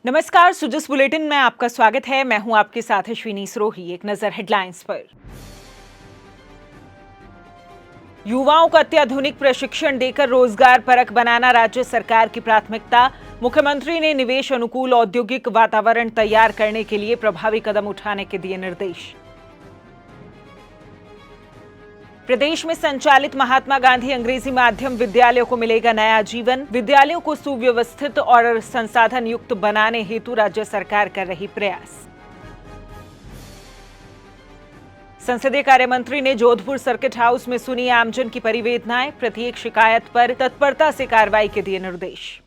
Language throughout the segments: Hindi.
नमस्कार, सुजस बुलेटिन में आपका स्वागत है। मैं हूं आपके साथ अश्विनी सरोही। एक नजर हेडलाइंस पर। युवाओं को अत्याधुनिक प्रशिक्षण देकर रोजगार परक बनाना राज्य सरकार की प्राथमिकता। मुख्यमंत्री ने निवेश अनुकूल औद्योगिक वातावरण तैयार करने के लिए प्रभावी कदम उठाने के दिए निर्देश। प्रदेश में संचालित महात्मा गांधी अंग्रेजी माध्यम विद्यालयों को मिलेगा नया जीवन। विद्यालयों को सुव्यवस्थित और संसाधन युक्त बनाने हेतु राज्य सरकार कर रही प्रयास। संसदीय कार्य मंत्री ने जोधपुर सर्किट हाउस में सुनी आमजन की परिवेदनाएं। प्रत्येक शिकायत पर तत्परता से कार्रवाई के दिए निर्देश।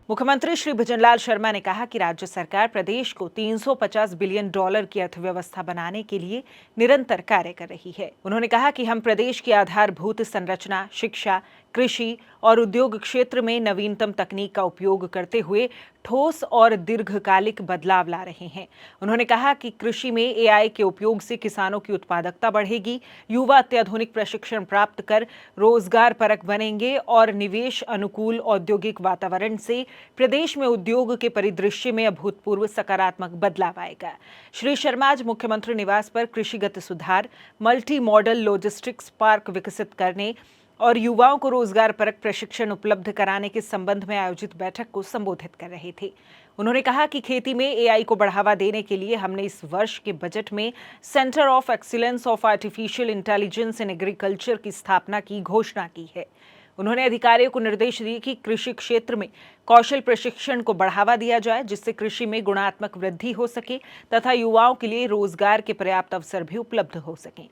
मुख्यमंत्री श्री भजनलाल शर्मा ने कहा कि राज्य सरकार प्रदेश को $350 बिलियन की अर्थव्यवस्था बनाने के लिए निरंतर कार्य कर रही है। उन्होंने कहा कि हम प्रदेश की आधारभूत संरचना, शिक्षा, कृषि और उद्योग क्षेत्र में नवीनतम तकनीक का उपयोग करते हुए ठोस और दीर्घकालिक बदलाव ला रहे हैं। उन्होंने कहा कि कृषि में एआई के उपयोग से किसानों की उत्पादकता बढ़ेगी, युवा अत्याधुनिक प्रशिक्षण प्राप्त कर रोजगार परक बनेंगे और निवेश अनुकूल औद्योगिक वातावरण से प्रदेश में उद्योग के परिदृश्य में अभूतपूर्व सकारात्मक बदलाव आएगा। श्री शर्मा आज मुख्यमंत्री निवास पर कृषिगत सुधार, मल्टी मॉडल लॉजिस्टिक्स पार्क विकसित करने और युवाओं को रोजगार परक प्रशिक्षण उपलब्ध कराने के संबंध में आयोजित बैठक को संबोधित कर रहे थे। उन्होंने कहा कि खेती में एआई को बढ़ावा देने के लिए हमने इस वर्ष के बजट में centre of excellence of artificial intelligence in agriculture की स्थापना की घोषणा की है। उन्होंने अधिकारियों को निर्देश दिए कि कृषि क्षेत्र में कौशल प्रशिक्षण को बढ़ावा दिया जाए, जिससे कृषि में गुणात्मक वृद्धि हो सके तथा युवाओं के लिए रोजगार के पर्याप्त अवसर भी उपलब्ध हो सकें।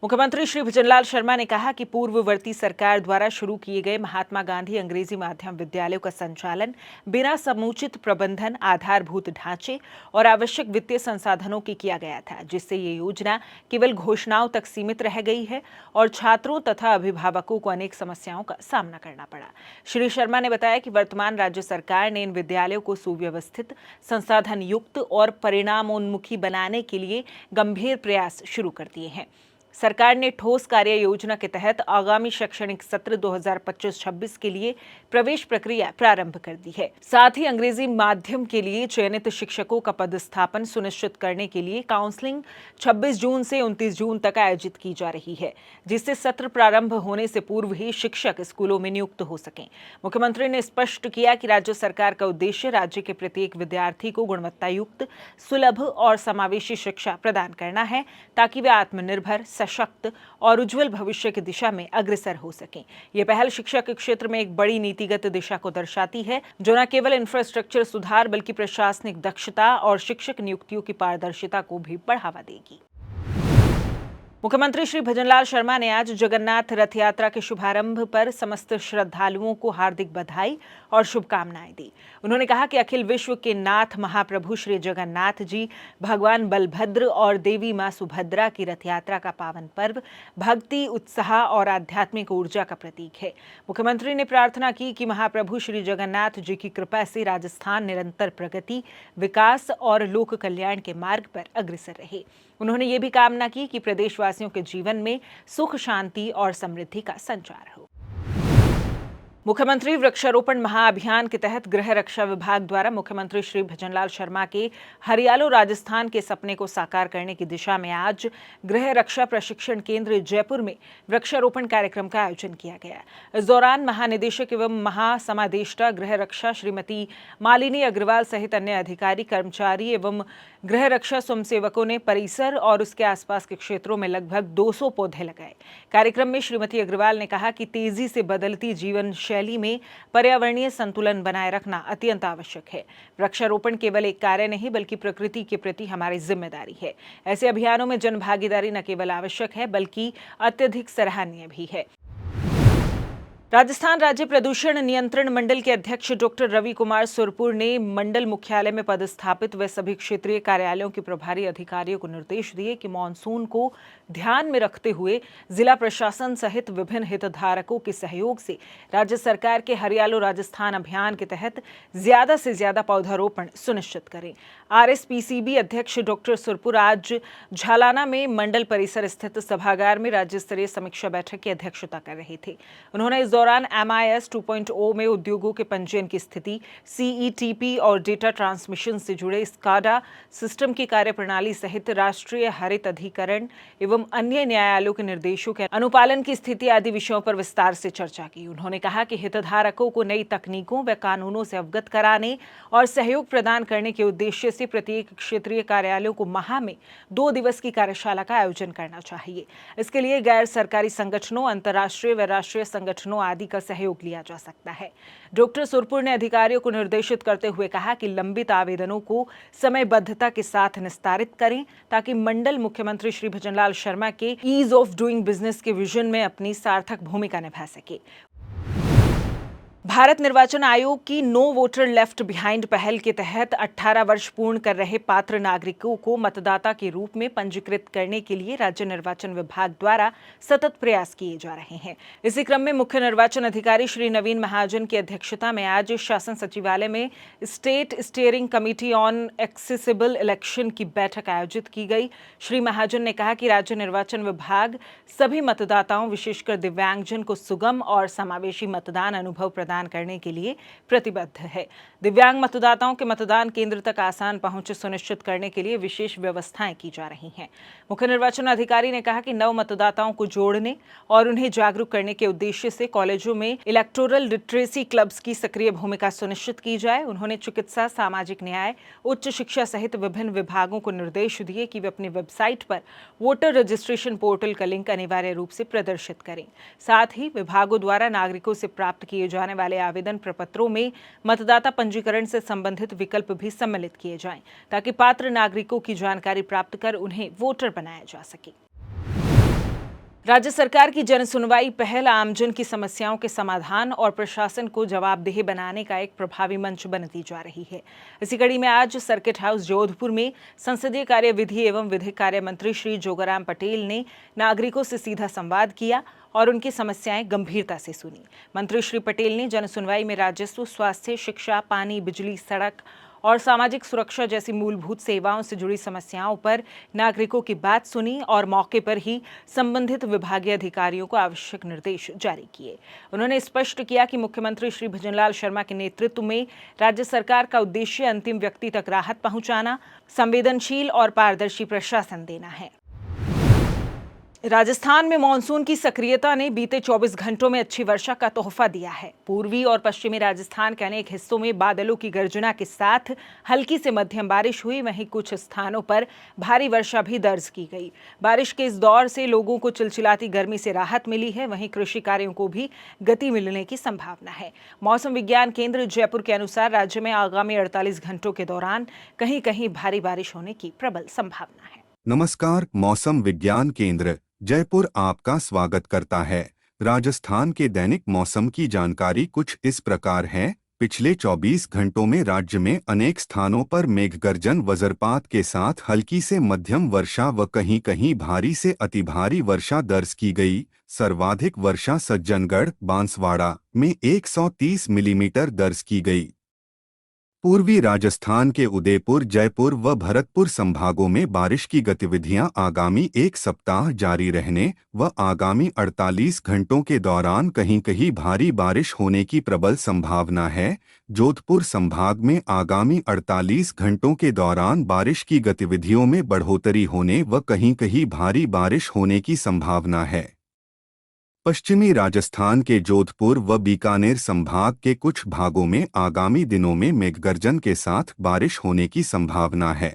मुख्यमंत्री श्री भजनलाल शर्मा ने कहा कि पूर्ववर्ती सरकार द्वारा शुरू किए गए महात्मा गांधी अंग्रेजी माध्यम विद्यालयों का संचालन बिना समुचित प्रबंधन, आधारभूत ढांचे और आवश्यक वित्तीय संसाधनों की किया गया था, जिससे ये योजना केवल घोषणाओं तक सीमित रह गई है और छात्रों तथा अभिभावकों को अनेक समस्याओं का सामना करना पड़ा। श्री शर्मा ने बताया कि वर्तमान राज्य सरकार ने इन विद्यालयों को सुव्यवस्थित, संसाधन युक्त और परिणामोन्मुखी बनाने के लिए गंभीर प्रयास शुरू कर दिए हैं। सरकार ने ठोस कार्य योजना के तहत आगामी शैक्षणिक सत्र 2025-26 के लिए प्रवेश प्रक्रिया प्रारंभ कर दी है। साथ ही अंग्रेजी माध्यम के लिए चयनित शिक्षकों का पदस्थापन सुनिश्चित करने के लिए काउंसलिंग 26 जून से 29 जून तक आयोजित की जा रही है, जिससे सत्र प्रारंभ होने से पूर्व ही शिक्षक स्कूलों में नियुक्त हो सकें। मुख्यमंत्री ने स्पष्ट किया कि राज्य सरकार का उद्देश्य राज्य के प्रत्येक विद्यार्थी को गुणवत्तायुक्त, सुलभ और समावेशी शिक्षा प्रदान करना है, ताकि वे आत्मनिर्भर, सशक्त और उज्जवल भविष्य की दिशा में अग्रसर हो सकें। ये पहल शिक्षा के क्षेत्र में एक बड़ी नीतिगत दिशा को दर्शाती है, जो न केवल इंफ्रास्ट्रक्चर सुधार बल्कि प्रशासनिक दक्षता और शिक्षक नियुक्तियों की पारदर्शिता को भी बढ़ावा देगी। मुख्यमंत्री श्री भजनलाल शर्मा ने आज जगन्नाथ रथ यात्रा के शुभारंभ पर समस्त श्रद्धालुओं को हार्दिक बधाई और शुभकामनाएं दी। उन्होंने कहा कि अखिल विश्व के नाथ महाप्रभु श्री जगन्नाथ जी भगवान बलभद्र और देवी मां सुभद्रा की रथ यात्रा का पावन पर्व भक्ति, उत्साह और आध्यात्मिक ऊर्जा का प्रतीक है। मुख्यमंत्री ने प्रार्थना की कि महाप्रभु श्री जगन्नाथ जी की कृपा से राजस्थान निरंतर प्रगति, विकास और लोक कल्याण के मार्ग पर अग्रसर रहे। उन्होंने ये भी कामना की कि प्रदेशवासियों के जीवन में सुख, शांति और समृद्धि का संचार हो। मुख्यमंत्री वृक्षारोपण महाअभियान के तहत गृह रक्षा विभाग द्वारा मुख्यमंत्री श्री भजनलाल शर्मा के हरियालो राजस्थान के सपने को साकार करने की दिशा में आज गृह रक्षा प्रशिक्षण केंद्र जयपुर में वृक्षारोपण कार्यक्रम का आयोजन किया गया। इस दौरान महानिदेशक एवं महासमादेष्टा गृह रक्षा श्रीमती मालिनी अग्रवाल सहित अन्य अधिकारी, कर्मचारी एवं गृह रक्षा स्वयंसेवकों ने परिसर और उसके आसपास के क्षेत्रों में लगभग 200 पौधे लगाए। कार्यक्रम में श्रीमती अग्रवाल ने कहा कि तेजी से बदलती जीवन शैली में पर्यावरणीय संतुलन बनाए रखना अत्यंत आवश्यक है। वृक्षारोपण केवल एक कार्य नहीं बल्कि प्रकृति के प्रति हमारी जिम्मेदारी है। ऐसे अभियानों में जन भागीदारी न केवल आवश्यक है बल्कि अत्यधिक सराहनीय भी है। राजस्थान राज्य प्रदूषण नियंत्रण मंडल के अध्यक्ष डॉक्टर रवि कुमार सुरपुर ने मंडल मुख्यालय में पदस्थापित व सभी क्षेत्रीय कार्यालयों के प्रभारी अधिकारियों को निर्देश दिए कि मानसून को ध्यान में रखते हुए जिला प्रशासन सहित विभिन्न हितधारकों के सहयोग से राज्य सरकार के हरियालो राजस्थान अभियान के तहत ज्यादा से ज्यादा पौधारोपण सुनिश्चित करें। आरएसपीसीबी अध्यक्ष डॉक्टर सुरपुर आज झालाना में मंडल परिसर स्थित सभागार में राज्य स्तरीय समीक्षा बैठक की अध्यक्षता कर रहे थे। उन्होंने इस दौरान MIS 2.0 में उद्योगों के पंजीयन की स्थिति, CETP और डेटा ट्रांसमिशन से जुड़े स्काडा सिस्टम की कार्यप्रणाली सहित राष्ट्रीय हरित अधिकरण एवं अन्य न्यायालयों के निर्देशों के अनुपालन की स्थिति आदि विषयों पर विस्तार से चर्चा की। उन्होंने कहा कि हितधारकों को नई तकनीकों व कानूनों से अवगत कराने और सहयोग प्रदान करने के उद्देश्य से प्रत्येक क्षेत्रीय कार्यालयों को माह में 2 दिवस की कार्यशाला का आयोजन करना चाहिए। इसके लिए गैर सरकारी संगठनों, अंतर्राष्ट्रीय व राष्ट्रीय संगठनों आदि का सहयोग लिया जा सकता है। डॉक्टर सुरपुर ने अधिकारियों को निर्देशित करते हुए कहा कि लंबित आवेदनों को समयबद्धता के साथ निस्तारित करें ताकि मंडल मुख्यमंत्री श्री भजनलाल शर्मा के ईज ऑफ डूइंग बिजनेस के विजन में अपनी सार्थक भूमिका निभा सके। भारत निर्वाचन आयोग की नो वोटर लेफ्ट बिहाइंड पहल के तहत 18 वर्ष पूर्ण कर रहे पात्र नागरिकों को मतदाता के रूप में पंजीकृत करने के लिए राज्य निर्वाचन विभाग द्वारा सतत प्रयास किए जा रहे हैं। इसी क्रम में मुख्य निर्वाचन अधिकारी श्री नवीन महाजन की अध्यक्षता में आज शासन सचिवालय में state steering committee on accessible election की बैठक आयोजित की गई। श्री महाजन ने कहा कि राज्य निर्वाचन विभाग सभी मतदाताओं, विशेषकर दिव्यांगजन को सुगम और समावेशी मतदान अनुभव प्रदान करने के लिए प्रतिबद्ध है। दिव्यांग मतदाताओं के मतदान केंद्र तक आसान पहुंच सुनिश्चित करने के लिए विशेष व्यवस्थाएं की जा रही हैं। मुख्य निर्वाचन अधिकारी ने कहा कि नव मतदाताओं को जोड़ने और उन्हें जागरूक करने के उद्देश्य से कॉलेजों में इलेक्टोरल लिटरेसी क्लब्स की सक्रिय भूमिका सुनिश्चित की जाए। उन्होंने चिकित्सा, सामाजिक न्याय, उच्च शिक्षा सहित विभिन्न विभागों को निर्देश दिए कि वे अपनी वेबसाइट पर वोटर रजिस्ट्रेशन पोर्टल का लिंक अनिवार्य रूप से प्रदर्शित करें। साथ ही विभागों द्वारा नागरिकों से प्राप्त किए जाने वाले आवेदन प्रपत्रों में मतदाता पंजीकरण से संबंधित विकल्प भी सम्मिलित किए जाएं ताकि पात्र नागरिकों की जानकारी प्राप्त कर उन्हें वोटर बनाया जा सके। राज्य सरकार की जन सुनवाई पहल आमजन की समस्याओं के समाधान और प्रशासन को जवाबदेह बनाने का एक प्रभावी मंच बनती जा रही है। इसी कड़ी में आज सर्किट हाउस जोधपुर में संसदीय कार्य विधि एवं विधिक कार्य मंत्री श्री जोगाराम पटेल ने नागरिकों से सीधा संवाद किया और उनकी समस्याएं गंभीरता से सुनी। मंत्री श्री पटेल ने जन सुनवाई में राजस्व, स्वास्थ्य, शिक्षा, पानी, बिजली, सड़क और सामाजिक सुरक्षा जैसी मूलभूत सेवाओं से जुड़ी समस्याओं पर नागरिकों की बात सुनी और मौके पर ही संबंधित विभागीय अधिकारियों को आवश्यक निर्देश जारी किए। उन्होंने स्पष्ट किया कि मुख्यमंत्री श्री भजनलाल शर्मा के नेतृत्व में राज्य सरकार का उद्देश्य अंतिम व्यक्ति तक राहत पहुंचाना, संवेदनशील और पारदर्शी प्रशासन देना है। राजस्थान में मानसून की सक्रियता ने बीते 24 घंटों में अच्छी वर्षा का तोहफा दिया है। पूर्वी और पश्चिमी राजस्थान के अनेक हिस्सों में बादलों की गर्जना के साथ हल्की से मध्यम बारिश हुई। वहीं कुछ स्थानों पर भारी वर्षा भी दर्ज की गई। बारिश के इस दौर से लोगों को चिलचिलाती गर्मी से राहत मिली है। वहीं कृषि कार्यों को भी गति मिलने की संभावना है। मौसम विज्ञान केंद्र जयपुर के अनुसार राज्य में आगामी 48 घंटों के दौरान कहीं कहीं भारी बारिश होने की प्रबल संभावना है। नमस्कार, मौसम विज्ञान केंद्र जयपुर आपका स्वागत करता है। राजस्थान के दैनिक मौसम की जानकारी कुछ इस प्रकार है। पिछले 24 घंटों में राज्य में अनेक स्थानों पर मेघगर्जन, वज्रपात के साथ हल्की से मध्यम वर्षा व कहीं कहीं भारी से अति भारी वर्षा दर्ज की गई। सर्वाधिक वर्षा सज्जनगढ़, बांसवाड़ा में 130 मिलीमीटर दर्ज की गई। पूर्वी राजस्थान के उदयपुर, जयपुर व भरतपुर संभागों में बारिश की गतिविधियां आगामी एक सप्ताह जारी रहने व आगामी 48 घंटों के दौरान कहीं कहीं भारी बारिश होने की प्रबल संभावना है। जोधपुर संभाग में आगामी 48 घंटों के दौरान बारिश की गतिविधियों में बढ़ोतरी होने व कहीं कहीं भारी बारिश होने की संभावना है। पश्चिमी राजस्थान के जोधपुर व बीकानेर संभाग के कुछ भागों में आगामी दिनों में मेघगर्जन के साथ बारिश होने की संभावना है।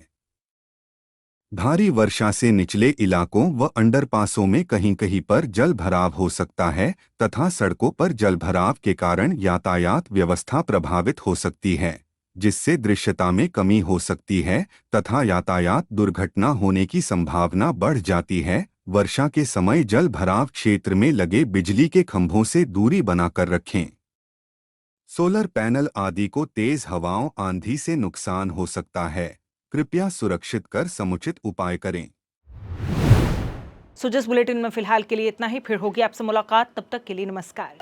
भारी वर्षा से निचले इलाकों व अंडरपासों में कहीं कहीं पर जल भराव हो सकता है तथा सड़कों पर जल भराव के कारण यातायात व्यवस्था प्रभावित हो सकती है, जिससे दृश्यता में कमी हो सकती है तथा यातायात दुर्घटना होने की संभावना बढ़ जाती है। वर्षा के समय जल भराव क्षेत्र में लगे बिजली के खंभों से दूरी बनाकर रखें। सोलर पैनल आदि को तेज हवाओं, आंधी से नुकसान हो सकता है। कृपया सुरक्षित कर समुचित उपाय करें। जिस बुलेटिन में फिलहाल के लिए इतना ही। फिर होगी आपसे मुलाकात, तब तक के लिए नमस्कार।